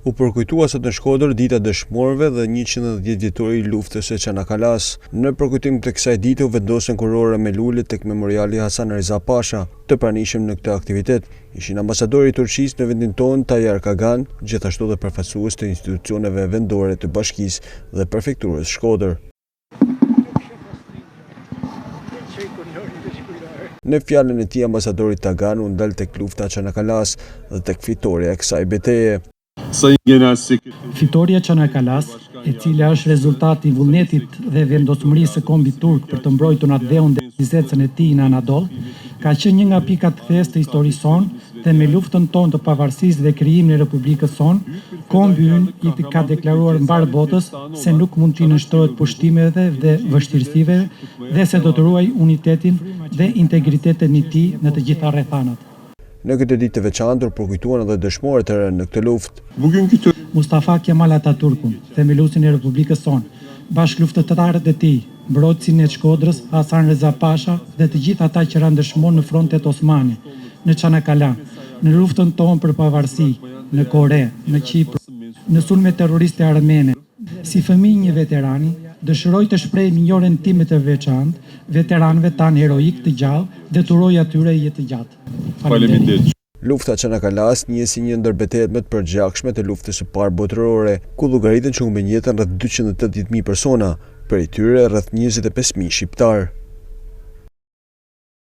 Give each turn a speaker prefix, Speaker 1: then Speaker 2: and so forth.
Speaker 1: U përkujtua sot në Shkodër dita dëshmorëve dhe 110 vjetori i luftës së Çanakkale-s. Në përkujtim të kësaj dite u vendosën kurora me lule tek memoriali Hasan Reza Pasha, të pranishëm në këtë aktivitet. Ishin ambasadori i Turqisë në vendin tonë Tayyar Kagan, gjithashtu dhe përfaqësues të institucioneve vendore të Bashkisë dhe Prefekturës Shkodër. Në fjalën e tij, ambasadori Tagan u ndal tek lufta e Çanakkale-s dhe tek fitoria e kësaj betejë.
Speaker 2: Fitoria e Çanakkale-s, e cila është rezultati i vullnetit dhe vendosmërisë së kombit turk për të mbrojtur atdheun dhe vizecën e tij në Anadol, ka qenë një nga pikat thesë të historisë sonë dhe me luftën tonë të pavarësisë dhe krijimin e Republikës sonë, kombi ynë i ka deklaruar mbar botës se nuk mund t'i nënshtrohet pushtimeve dhe vështirësive dhe se do të ruajë unitetin dhe integritetin e tij në të gjitha rrethanat.
Speaker 1: Në këtë ditë të veçantë përkujtuan edhe dëshmorët e rënë në këtë luftë.
Speaker 2: Mustafa Kemal Atatürkun, themeluesin e Republikës sonë, bashkë luftëtarët e tij, mbrojtësin e Shkodrës, Hasan Reza Pasha dhe të gjithë ata që ranë dëshmorë në frontet osmane, në Çanakkale, në luftën tonë për pavarësi, në Kore, në Kipër, në sulme terroriste armene. Si fëmijë një veterani, dëshiroj të shpreh minjoren time të veçantë veteranëve tanë heroik të gjallë dhe të uroj atyre jetë gjatë. Faleminderit.
Speaker 1: Lufta e Çanakkale-s njihej një ndër betejat më të përgjakshme të luftës së parë botërore, ku llogaritën që humbën jetën rreth 280.000 persona, prej tyre rreth 25.000 shqiptar.